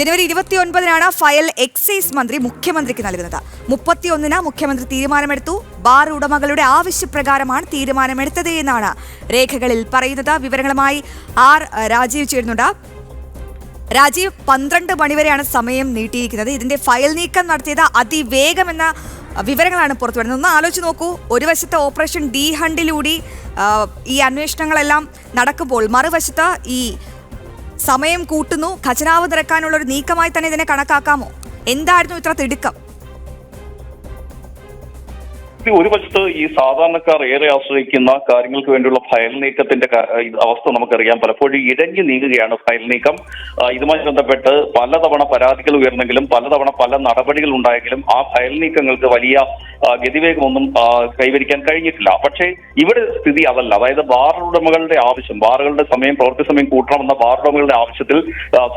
ജനുവരി 29-നാണ് file excise മന്ത്രി മുഖ്യമന്ത്രിക്ക് നൽകുന്നത്. 31-ന് മുഖ്യമന്ത്രി തീരുമാനമെടുത്തു. ബാർ ഉടമകളുടെ ആവശ്യപ്രകാരമാണ് തീരുമാനമെടുത്തത് എന്നാണ് രേഖകളിൽ പറയുന്നത്. വിവരങ്ങളുമായി ആർ രാജീവ് ചേരുന്നുണ്ട്. രാജീവ്, 12 മണിവരെയാണ് സമയം നീട്ടിയിരിക്കുന്നത്. ഇതിന്റെ ഫയൽ നീക്കം നടത്തിയത് അതിവേഗമെന്ന വിവരങ്ങളാണ് പുറത്തു വരുന്നത്. ഒന്ന് ആലോചിച്ച് നോക്കൂ, ഒരു വശത്ത് ഓപ്പറേഷൻ ഡി ഹണ്ടിലൂടെ ഈ അന്വേഷണങ്ങളെല്ലാം നടക്കുമ്പോൾ മറുവശത്ത് ഈ സമയം കൂട്ടുന്നു, ഖജനാവ് നിറക്കാനുള്ള ഒരു നീക്കമായി തന്നെ ഇതിനെ കണക്കാക്കാമോ? എന്തായിരുന്നു ഇത്ര തിടുക്കം? ഒരു വശത്ത് ഈ സാധാരണക്കാർ ഏറെ ആശ്രയിക്കുന്ന കാര്യങ്ങൾക്ക് വേണ്ടിയുള്ള ഫയൽ നീക്കത്തിന്റെ അവസ്ഥ നമുക്കറിയാം. പലപ്പോഴും ഇഴഞ്ഞു നീങ്ങുകയാണ് ഫയൽ നീക്കം. ഇതുമായി ബന്ധപ്പെട്ട് പലതവണ പരാതികൾ ഉയർന്നെങ്കിലും പലതവണ പല നടപടികൾ ഉണ്ടായെങ്കിലും ആ ഫയൽ നീക്കങ്ങൾക്ക് വലിയ ഗതിവേഗമൊന്നും കൈവരിക്കാൻ കഴിഞ്ഞിട്ടില്ല. പക്ഷേ ഇവിടെ സ്ഥിതി അതല്ല. അതായത് ബാർ ഉടമകളുടെ ആവശ്യം, ബാറുകളുടെ പ്രവൃത്തി സമയം കൂട്ടണമെന്ന ബാർ ഉടമകളുടെ ആവശ്യത്തിൽ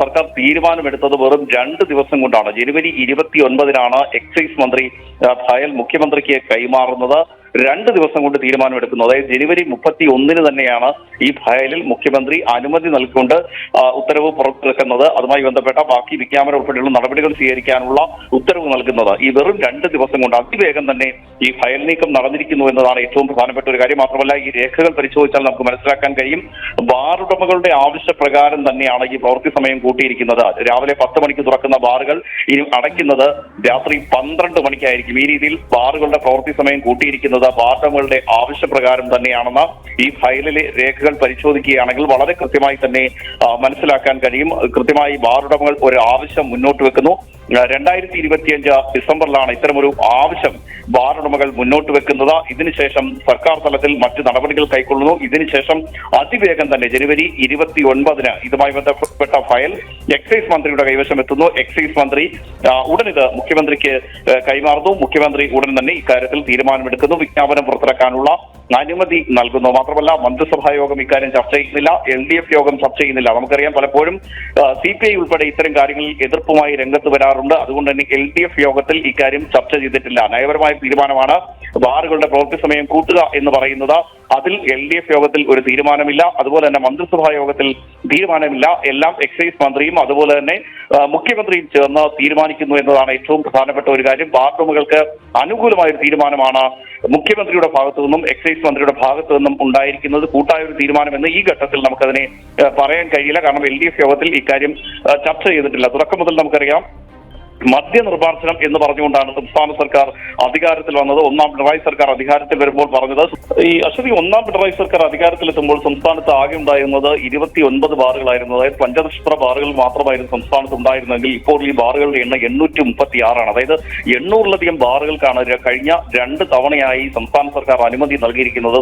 സർക്കാർ തീരുമാനമെടുത്തത് വെറും 2 ദിവസം കൊണ്ടാണ്. ജനുവരി 29-നാണ് എക്സൈസ് മന്ത്രി ഫയൽ മുഖ്യമന്ത്രിക്ക് കൈമാറുന്നത്. 2 ദിവസം കൊണ്ട് തീരുമാനമെടുക്കുന്നു. അതായത് ജനുവരി 31-ന് തന്നെയാണ് ഈ ഫയലിൽ മുഖ്യമന്ത്രി അനുമതി നൽകിക്കൊണ്ട് ഉത്തരവ് പുറത്തിറക്കുന്നത്. അതുമായി ബന്ധപ്പെട്ട ബാക്കി വിജ്ഞാപനം ഉൾപ്പെടെയുള്ള നടപടികൾ സ്വീകരിക്കാനുള്ള ഉത്തരവ് നൽകുന്നത്. ഈ വെറും 2 ദിവസം കൊണ്ട് അതിവേഗം തന്നെ ഈ ഫയൽ നീക്കം നടന്നിരിക്കുന്നു എന്നതാണ് ഏറ്റവും പ്രധാനപ്പെട്ട ഒരു കാര്യം. മാത്രമല്ല, ഈ രേഖകൾ പരിശോധിച്ചാൽ നമുക്ക് മനസ്സിലാക്കാൻ കഴിയും, ബാർ ഉടമകളുടെ ആവശ്യപ്രകാരം തന്നെയാണ് ഈ പ്രവൃത്തി സമയം കൂട്ടിയിരിക്കുന്നത്. രാവിലെ 10 മണിക്ക് തുറക്കുന്ന ബാറുകൾ ഇനി അടയ്ക്കുന്നത് രാത്രി 12 മണിക്കായിരിക്കും. ഈ രീതിയിൽ ബാറുകളുടെ പ്രവൃത്തി സമയം കൂട്ടിയിരിക്കുന്നത് ബാർ ഉടമകളുടെ ആവശ്യപ്രകാരം തന്നെയാണെന്ന് ഈ ഫയലിലെ രേഖകൾ പരിശോധിക്കുകയാണെങ്കിൽ വളരെ കൃത്യമായി തന്നെ മനസ്സിലാക്കാൻ കഴിയും. കൃത്യമായി ബാർ ഉടമകൾ ഒരു ആവശ്യം മുന്നോട്ട് വെക്കുന്നു. 2025 ഡിസംബറിലാണ് ഇത്തരമൊരു ആവശ്യം ബാർ ഉടമകൾ മുന്നോട്ട് വെക്കുന്നത്. ഇതിനുശേഷം സർക്കാർ തലത്തിൽ മറ്റ് നടപടികൾ കൈക്കൊള്ളുന്നു. ഇതിനുശേഷം അതിവേഗം തന്നെ ജനുവരി 29-ന് ഇതുമായി ബന്ധപ്പെട്ട ഫയൽ എക്സൈസ് മന്ത്രിയുടെ കൈവശം എത്തുന്നു. എക്സൈസ് മന്ത്രി ഉടൻ ഇത് മുഖ്യമന്ത്രിക്ക് കൈമാറുന്നു. മുഖ്യമന്ത്രി ഉടൻ തന്നെ ഇക്കാര്യത്തിൽ തീരുമാനമെടുക്കുന്നു. വിജ്ഞാപനം പുറത്തിറക്കാനുള്ള അനുമതി നൽകുന്നു. മാത്രമല്ല, മന്ത്രിസഭാ യോഗം ഇക്കാര്യം ചർച്ച ചെയ്യുന്നില്ല, LDF യോഗം ചർച്ച ചെയ്യുന്നില്ല. നമുക്കറിയാം, പലപ്പോഴും CPI ഉൾപ്പെടെ ഇത്തരം കാര്യങ്ങളിൽ എതിർപ്പുമായി രംഗത്ത് വരാറുണ്ട്. അതുകൊണ്ട് തന്നെ LDF യോഗത്തിൽ ഇക്കാര്യം ചർച്ച ചെയ്തിട്ടില്ല. നയപരമായ തീരുമാനമാണ് ബാറുകളുടെ പ്രവൃത്തി സമയം കൂട്ടുക എന്ന് പറയുന്നത്. അതിൽ LDF യോഗത്തിൽ ഒരു തീരുമാനമില്ല. അതുപോലെ തന്നെ മന്ത്രിസഭാ യോഗത്തിൽ തീരുമാനമില്ല. എല്ലാം എക്സൈസ് മന്ത്രിയും അതുപോലെ തന്നെ മുഖ്യമന്ത്രിയും ചേർന്ന് തീരുമാനിക്കുന്നു എന്നതാണ് ഏറ്റവും പ്രധാനപ്പെട്ട ഒരു കാര്യം. ബാർ ഉടമകൾക്ക് അനുകൂലമായ ഒരു തീരുമാനമാണ് മുഖ്യമന്ത്രിയുടെ ഭാഗത്തു നിന്നും എക്സൈസ് മന്ത്രിയുടെ ഭാഗത്തു നിന്നും ഉണ്ടായിരിക്കുന്നത്. കൂട്ടായ ഒരു തീരുമാനമെന്ന് ഈ ഘട്ടത്തിൽ നമുക്കതിനെ പറയാൻ കഴിയില്ല. കാരണം LDF യോഗത്തിൽ ഇക്കാര്യം ചർച്ച ചെയ്തിട്ടില്ല. തുടക്കം മുതൽ നമുക്കറിയാം, മദ്യനിർമ്മാർജ്ജനം എന്ന് പറഞ്ഞുകൊണ്ടാണ് സംസ്ഥാന സർക്കാർ അധികാരത്തിൽ വന്നത്. 1ാം പിണറായി സർക്കാർ അധികാരത്തിൽ വരുമ്പോൾ പറഞ്ഞത്, ഈ അശ്വതി 1ാം പിണറായി സർക്കാർ അധികാരത്തിലെത്തുമ്പോൾ സംസ്ഥാനത്ത് ആകെ ഉണ്ടായിരുന്നത് 29 ബാറുകളായിരുന്നു. അതായത് പഞ്ചനക്ഷത്ര ബാറുകൾ മാത്രമായിരുന്നു സംസ്ഥാനത്ത് ഉണ്ടായിരുന്നെങ്കിൽ ഇപ്പോൾ ഈ ബാറുകളുടെ എണ്ണം 836 ആണ്. അതായത് 800-ലധികം ബാറുകൾക്കാണ് കഴിഞ്ഞ 2 തവണയായി സംസ്ഥാന സർക്കാർ അനുമതി നൽകിയിരിക്കുന്നത്.